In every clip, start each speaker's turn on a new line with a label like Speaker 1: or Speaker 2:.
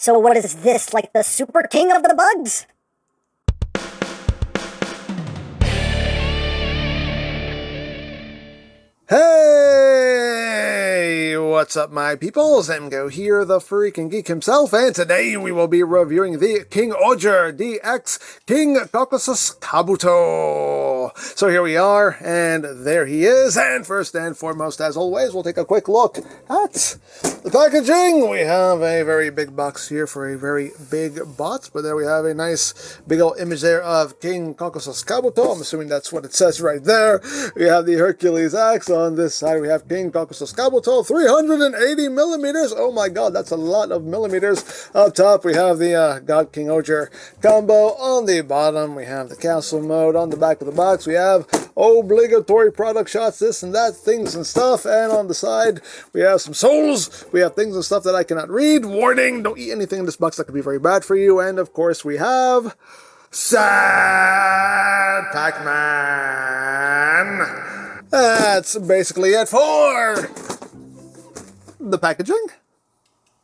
Speaker 1: So what is this, like the super king of the bugs?
Speaker 2: Hey, what's up my peoples? EmGo here, the freaking geek himself, and today we will be reviewing the King-Ohger DX King CAUCASUS Kabuto. So here we are, and there he is, and first and foremost, as always, we'll take a quick look at the packaging. We have a very big box here for a very big bot, but there we have a nice big old image there of King CAUCASUS Kabuto. I'm assuming that's what it says right there. We have the Hercules axe. On this side, we have King CAUCASUS Kabuto, 380 millimeters. Oh my god, that's a lot of millimeters. Up top, we have the God King-Ohger combo. On the bottom, we have the castle mode. On the back of the box, we have obligatory product shots, this and that, things and stuff. And on the side, we have some souls. We have things and stuff that I cannot read. Warning, don't eat anything in this box that could be very bad for you. And of course, we have Sad Pac-Man. That's basically it for the packaging.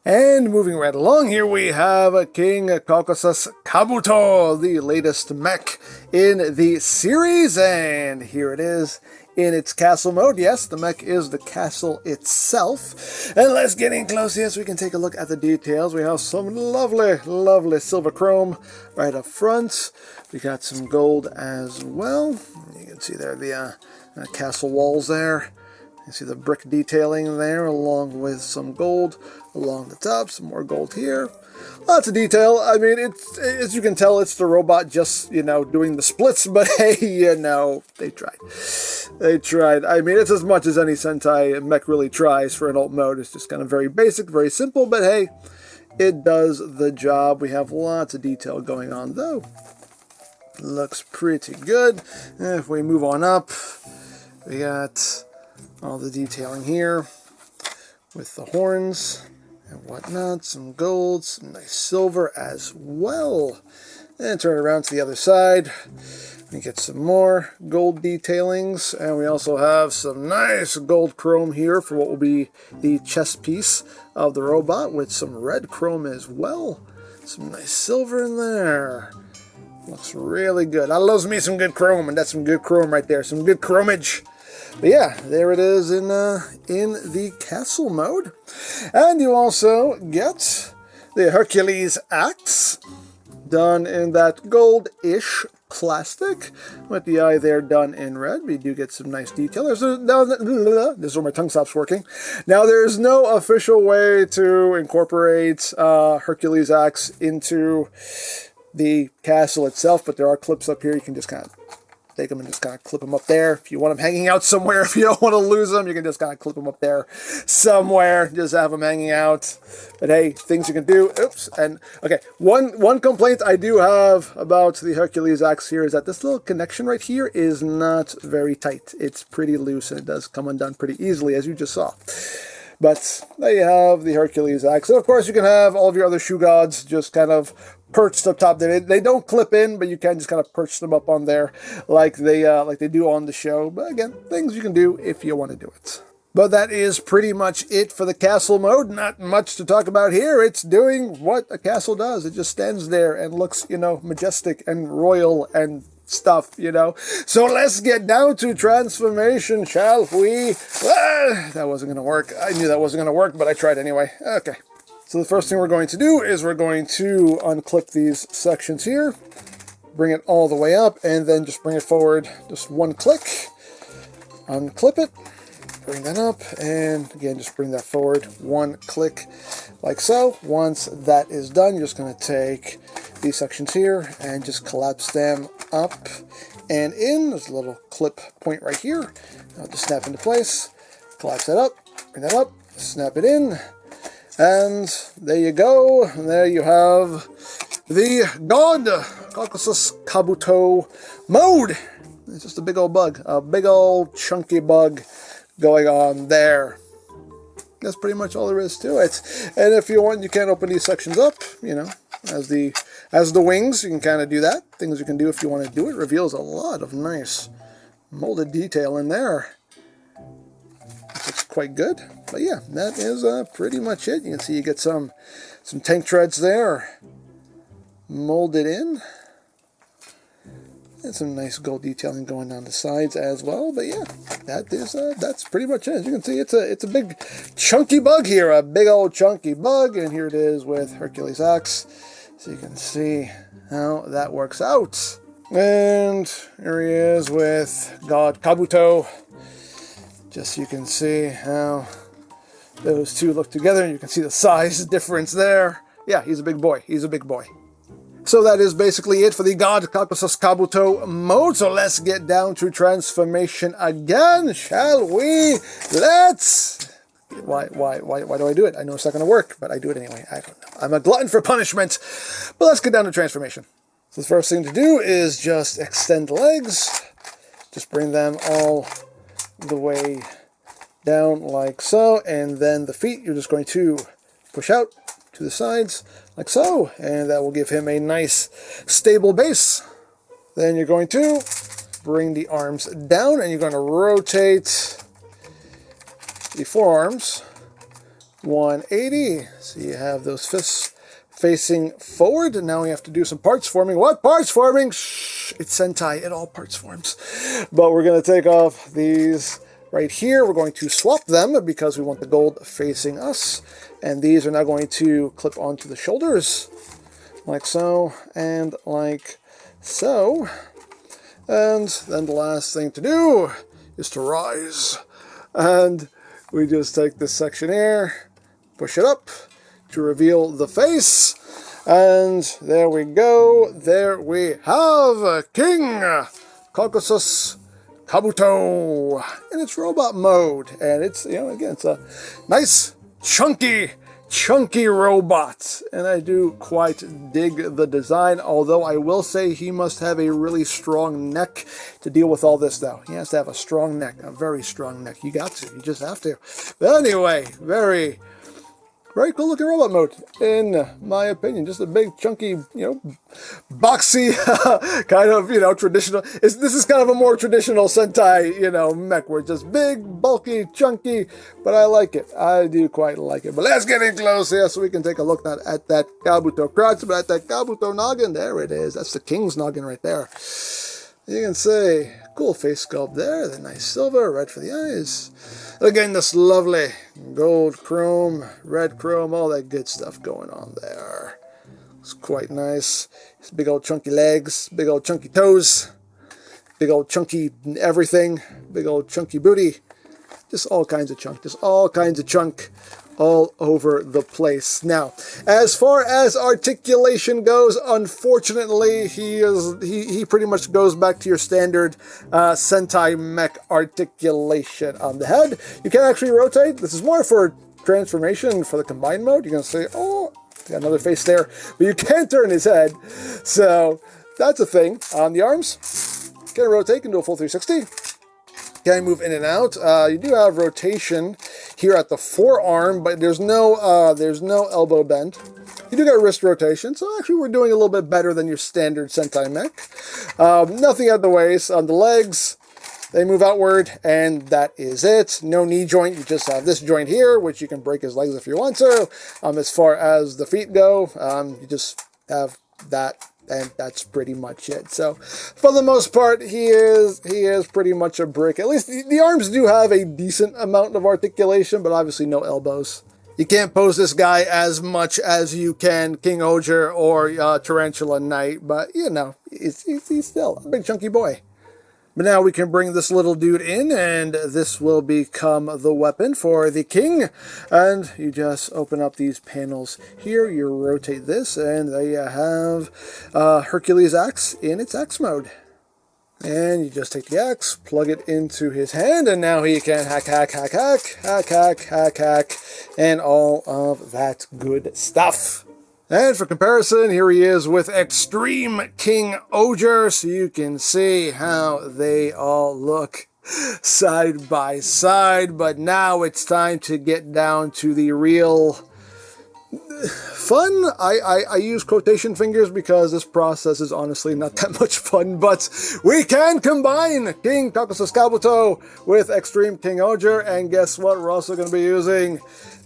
Speaker 2: And moving right along, here we have King CAUCASUS Kabuto, the latest mech in the series. And here it is in its castle mode. Yes, the mech is the castle itself. And let's get in close here so we can take a look at the details. We have some lovely, lovely silver chrome right up front. We got some gold as well. You can see there the castle walls there. You see the brick detailing there, along with some gold along the top, some more gold here. Lots of detail. I mean, it's, as you can tell, it's the robot just, you know, doing the splits, but hey, you know, they tried. They tried. I mean, it's as much as any Sentai mech really tries for an alt mode. It's just kind of very basic, very simple, but hey, it does the job. We have lots of detail going on, though. Looks pretty good. If we move on up, we got all the detailing here with the horns and whatnot, some gold, some nice silver as well. And turn around to the other side, we get some more gold detailings, and we also have some nice gold chrome here for what will be the chest piece of the robot, with some red chrome as well. Some nice silver in there. Looks really good. I love me some good chrome, and that's some good chrome right there. Some good chromage. But yeah, there it is in the castle mode. And you also get the Hercules axe, done in that gold-ish plastic, with the eye there done in red. We do get some nice detail. This is where my tongue stops working. Now, there's no official way to incorporate Hercules axe into the castle itself, but there are clips up here. You can just kind of take them and just kind of clip them up there. If you want them hanging out somewhere, if you don't want to lose them, you can just kind of clip them up there somewhere. Just have them hanging out. But hey, things you can do. Oops. And okay, one complaint I do have about the Hercules axe here is that this little connection right here is not very tight. It's pretty loose, and it does come undone pretty easily, as you just saw. But there you have the Hercules axe. And of course, you can have all of your other shoe gods just kind of perched up top there. They don't clip in, but you can just kind of perch them up on there like they do on the show. But again, things you can do if you want to do it. But that is pretty much it for the castle mode. Not much to talk about here. It's doing what a castle does. It just stands there and looks, you know, majestic and royal and stuff, you know. So let's get down to transformation, shall we? That wasn't going to work. I knew that wasn't going to work, but I tried anyway. Okay. So the first thing we're going to do is we're going to unclip these sections here, bring it all the way up, and then just bring it forward just one click. Unclip it, bring that up, and again, just bring that forward one click like so. Once that is done, you're just going to take these sections here and just collapse them up and in. There's a little clip point right here. I'll just snap into place, collapse that up, bring that up, snap it in, and there you go. And there you have the God CAUCASUS Kabuto mode. It's just a big old bug, a big old chunky bug going on there. That's pretty much all there is to it. And if you want, you can open these sections up, you know, as the wings. You can kind of do that. Things you can do if you want to do it. Reveals a lot of nice molded detail in there. It looks quite good. But yeah, that is pretty much it. You can see you get some tank treads there molded in. And some nice gold detailing going down the sides as well. But yeah, that's pretty much it. As you can see, it's a big chunky bug here, a big old chunky bug, and here it is with Hercules' axe. So you can see how that works out. And here he is with God Kabuto. Just so you can see how those two look together, and you can see the size difference there. Yeah, he's a big boy. He's a big boy. So that is basically it for the God CAUCASUS Kabuto mode. So let's get down to transformation again, shall we? Let's... Why do I do it? I know it's not going to work, but I do it anyway. I don't know. I'm a glutton for punishment. But let's get down to transformation. So the first thing to do is just extend the legs. Just bring them all the way down like so. And then the feet, you're just going to push out to the sides like so, and that will give him a nice stable base. Then you're going to bring the arms down, and you're going to rotate the forearms 180, so you have those fists facing forward. And now we have to do some parts forming. What parts forming? Shh, it's Sentai, it all parts forms. But we're going to take off these right here. We're going to swap them because we want the gold facing us. And these are now going to clip onto the shoulders, like so, and like so. And then the last thing to do is to rise. And we just take this section here, push it up to reveal the face. And there we go. There we have King CAUCASUS Kabuto in its robot mode. And it's, you know, again, it's a nice chunky robot, and I do quite dig the design, although I will say he must have a really strong neck to deal with all this, though. He has to have a strong neck, a very strong neck. You got to, you just have to. But anyway, very cool looking robot mode, in my opinion. Just a big, chunky, you know, boxy, kind of, you know, traditional. This is kind of a more traditional Sentai, you know, mech, where it's just big, bulky, chunky, but I like it. I do quite like it. But let's get in close here so we can take a look not at that Kabuto crotch, but at that Kabuto noggin. There it is. That's the king's noggin right there. You can see, cool face sculpt there, the nice silver, red for the eyes. Again, this lovely gold chrome, red chrome, all that good stuff going on there. It's quite nice. His big old chunky legs, big old chunky toes, big old chunky everything, big old chunky booty. Just all kinds of chunk, all over the place. Now, as far as articulation goes, unfortunately, he pretty much goes back to your standard Sentai mech articulation on the head. You can actually rotate. This is more for transformation for the combined mode. You're going to say, oh, got another face there, but you can't turn his head. So that's a thing. On the arms, can rotate, can do a full 360. Can move in and out. You do have rotation here at the forearm, but there's no elbow bend. You do get wrist rotation, so actually we're doing a little bit better than your standard Sentai mech. Nothing at the waist. On the legs, they move outward, and that is it. No knee joint. You just have this joint here, which you can break his legs if you want to. As far as the feet go, you just have that. And that's pretty much it. So, for the most part, he is pretty much a brick. At least the arms do have a decent amount of articulation, but obviously no elbows. You can't pose this guy as much as you can King-Ohger or Tarantula Knight, but, you know, he's still a big chunky boy. But now we can bring this little dude in, and this will become the weapon for the king. And you just open up these panels here, you rotate this, and there you have Hercules' axe in its axe mode. And you just take the axe, plug it into his hand, and now he can hack, and all of that good stuff. And for comparison, here he is with Extreme King-Ohger, so you can see how they all look side by side. But now it's time to get down to the real fun. I use quotation fingers because this process is honestly not that much fun, but we can combine King CAUCASUS Kabuto with Extreme King-Ohger, and guess what? We're also going to be using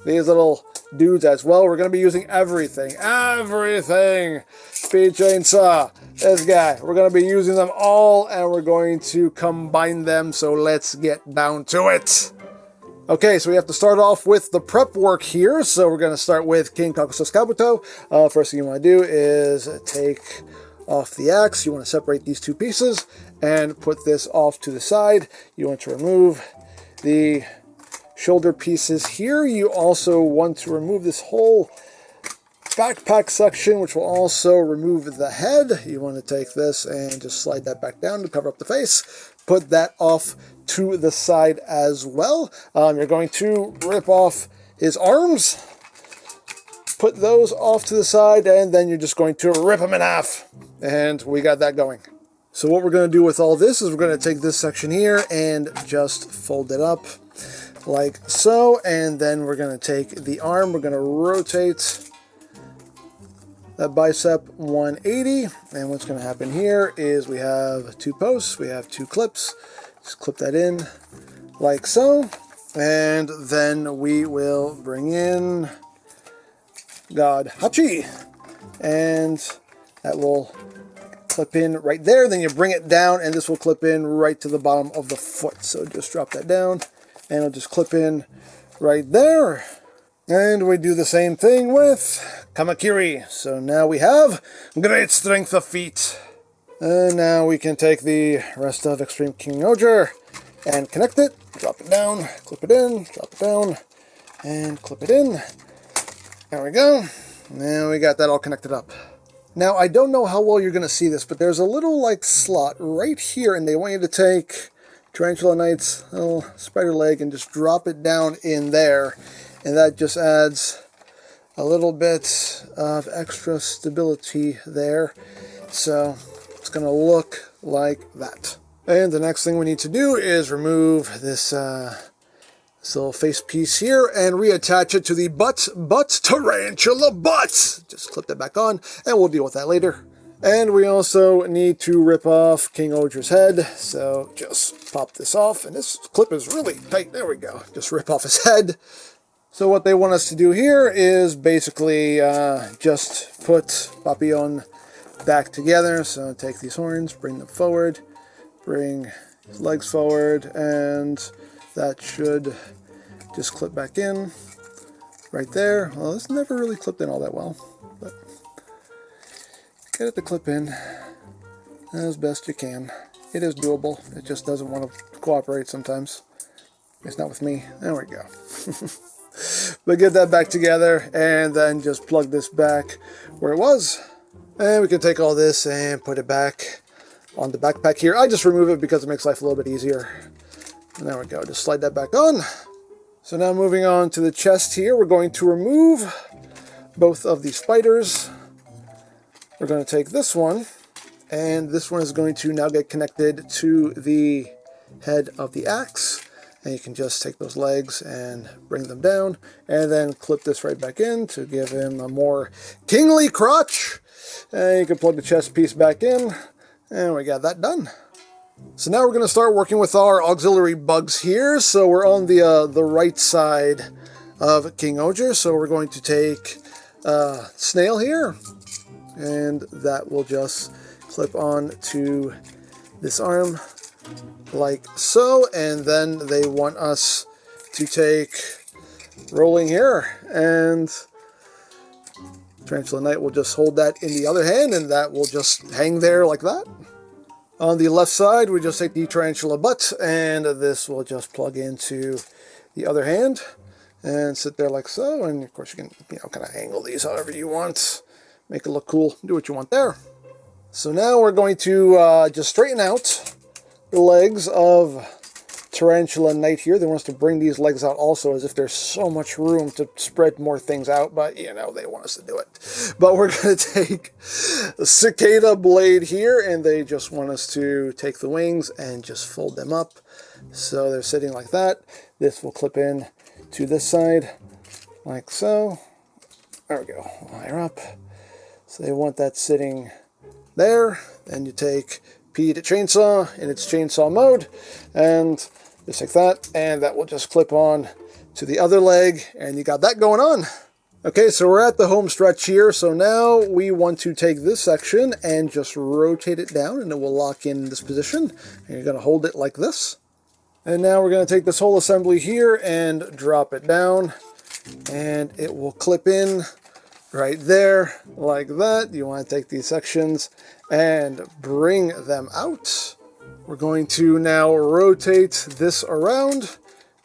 Speaker 2: these little dudes as well. We're going to be using everything. Speed Chainsaw, this guy. We're going to be using them all, and we're going to combine them, so let's get down to it. Okay, so we have to start off with the prep work here. So we're going to start with King CAUCASUS Kabuto. First thing you want to do is take off the axe. You want to separate these two pieces and put this off to the side. You want to remove the shoulder pieces here. You also want to remove this whole backpack section, which will also remove the head. You want to take this and just slide that back down to cover up the face. Put that off to the side as well. You're going to rip off his arms, put those off to the side, and then you're just going to rip them in half. And we got that going. So what we're going to do with all this is we're going to take this section here and just fold it up like so. And then we're going to take the arm, we're going to rotate that bicep 180. And what's going to happen here is we have two posts, we have two clips. Just clip that in like so, and then we will bring in God Hachi, and that will clip in right there. Then you bring it down, and this will clip in right to the bottom of the foot. So just drop that down, and it'll just clip in right there. And we do the same thing with Kamakiri. So now we have great strength of feet. And now we can take the rest of Extreme King-Ohger and connect it, drop it down, clip it in, drop it down, and clip it in. There we go. Now we got that all connected up. Now, I don't know how well you're going to see this, but there's a little, like, slot right here, and they want you to take Tarantula Knight's little spider leg and just drop it down in there, and that just adds a little bit of extra stability there. So it's going to look like that. And the next thing we need to do is remove this little face piece here and reattach it to the tarantula butt. Just clip that back on, and we'll deal with that later. And we also need to rip off King-Ohger's head. So just pop this off, and this clip is really tight. There we go. Just rip off his head. So what they want us to do here is basically just put Papillon back together. So take these horns, bring them forward, bring his legs forward, and that should just clip back in right there. Well, this never really clipped in all that well, but get it to clip in as best you can. It is doable. It just doesn't want to cooperate sometimes. It's not with me. There we go. But get that back together, and then just plug this back where it was. And we can take all this and put it back on the backpack here. I just remove it because it makes life a little bit easier. And there we go. Just slide that back on. So now moving on to the chest here, we're going to remove both of these spiders. We're going to take this one, and this one is going to now get connected to the head of the axe. And you can just take those legs and bring them down, and then clip this right back in to give him a more kingly crotch. And you can plug the chest piece back in, and we got that done. So now we're going to start working with our auxiliary bugs here. So we're on the right side of King-Ohger. So we're going to take Snail here, and that will just clip on to this arm like so. And then they want us to take Rolling here, and Tarantula Knight will just hold that in the other hand, and that will just hang there like that. On the left side, we just take the tarantula butt, and this will just plug into the other hand and sit there like so. And of course, you can kind of angle these however you want, make it look cool, do what you want there. So now we're going to just straighten out the legs of Tarantula Knight here. They want us to bring these legs out also, as if there's so much room to spread more things out, but they want us to do it. But we're going to take the Cicada blade here, and they just want us to take the wings and just fold them up so they're sitting like that. This will clip in to this side like so, There we go. Higher up. So they want that sitting there. Then you take P to chainsaw in its chainsaw mode, and just like that, and that will just clip on to the other leg, and you got that going on. Okay, so we're at the home stretch here, so now we want to take this section and just rotate it down, and it will lock in this position, and you're going to hold it like this. And now we're going to take this whole assembly here and drop it down, and it will clip in right there, like that. You want to take these sections and bring them out. We're going to now rotate this around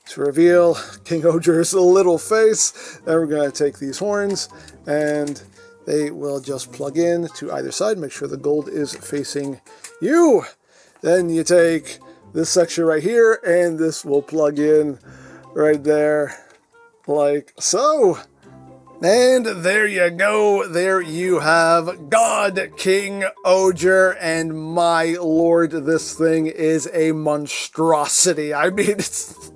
Speaker 2: to reveal King-Ohger's little face. Then we're going to take these horns, and they will just plug in to either side. Make sure the gold is facing you. Then you take this section right here, and this will plug in right there, like so. And there you go. There you have God King-Ohger, and my lord, this thing is a monstrosity. I mean, it's...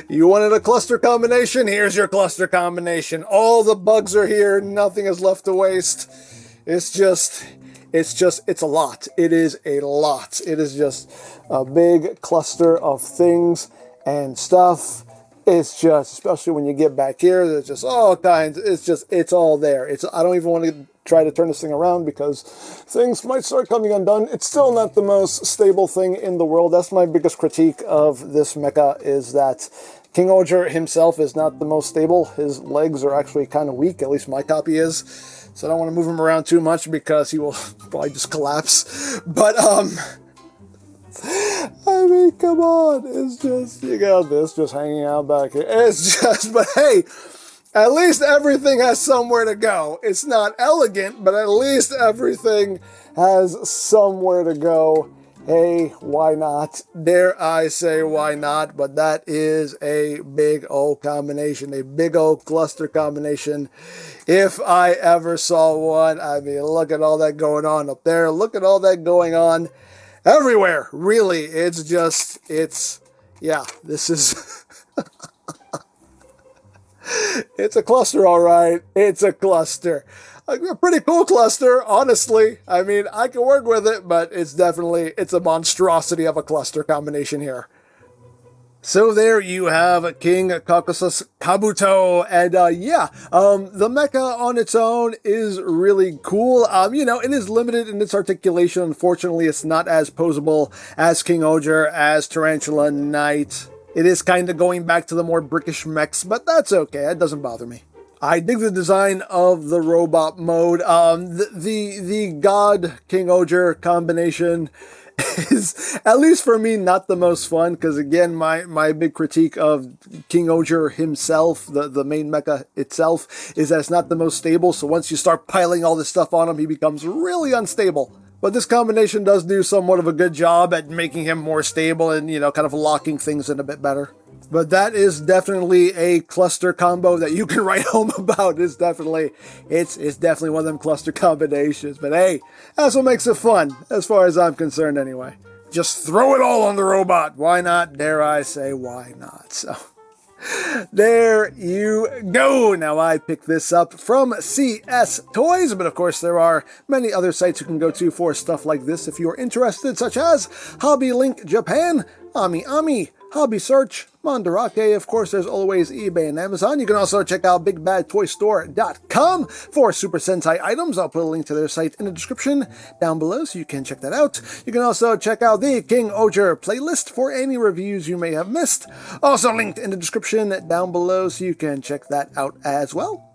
Speaker 2: You wanted a cluster combination? Here's your cluster combination. All the bugs are here. Nothing is left to waste. It's a lot. It is a lot. It is just a big cluster of things and stuff. It's just, especially when you get back here, there's just all kinds. It's all there. I don't even want to try to turn this thing around because things might start coming undone. It's still not the most stable thing in the world. That's my biggest critique of this mecha, is that King-Ohger himself is not the most stable. His legs are actually kind of weak, at least my copy is. So I don't want to move him around too much because he will probably just collapse. But, I mean, come on. It's just, you got this just hanging out back here. It's just, but hey, at least everything has somewhere to go. It's not elegant, but at least everything has somewhere to go. Hey, why not? Dare I say why not? But that is a big old combination, a big old cluster combination. If I ever saw one, I mean, look at all that going on up there. Look at all that going on everywhere. Really, yeah, this is... It's a cluster, all right. It's a cluster. A pretty cool cluster, honestly. I mean, I can work with it, but it's a monstrosity of a cluster combination here. So there you have King CAUCASUS Kabuto, and the mecha on its own is really cool. It is limited in its articulation. Unfortunately, it's not as posable as King-Ohger, as Tarantula Knight. It is kind of going back to the more brickish mechs, but that's okay. It doesn't bother me. I dig the design of the robot mode. The God King-Ohger combination is, at least for me, not the most fun, because again, my big critique of King-Ohger himself, the main mecha itself, is that it's not the most stable. So once you start piling all this stuff on him, he becomes really unstable. But this combination does do somewhat of a good job at making him more stable and, kind of locking things in a bit better. But that is definitely a cluster combo that you can write home about. It's definitely one of them cluster combinations. But hey, that's what makes it fun, as far as I'm concerned anyway. Just throw it all on the robot. Why not? Dare I say, why not? So there you go. Now, I picked this up from CS Toys, but of course there are many other sites you can go to for stuff like this if you're interested, such as Hobby Link Japan, Ami, Hobby Search, Mandarake. Of course, there's always eBay and Amazon. You can also check out BigBadToyStore.com for Super Sentai items. I'll put a link to their site in the description down below, so you can check that out. You can also check out the King-Ohger playlist for any reviews you may have missed. Also linked in the description down below, so you can check that out as well.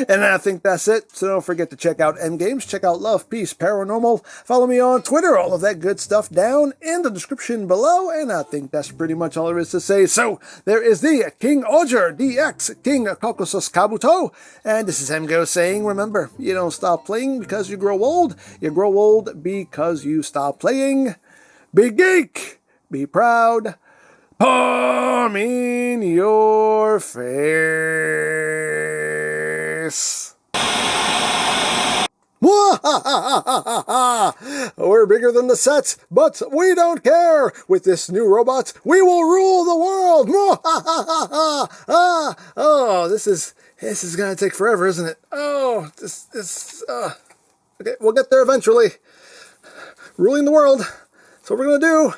Speaker 2: And I think that's it. So don't forget to check out EmGo's, check out Love, Peace, Paranormal. Follow me on Twitter, all of that good stuff down in the description below. And I think that's pretty much all there is to say. So there is the King-Ohger DX, King CAUCASUS Kabuto. And this is EmGo saying, remember, you don't stop playing because you grow old. You grow old because you stop playing. Be geek, be proud. Palm in your face. We're bigger than the set, but we don't care. With this new robot, we will rule the world. Oh, this is This is gonna take forever, isn't it? Oh, okay, we'll get there eventually. Ruling the world. That's what we're gonna do.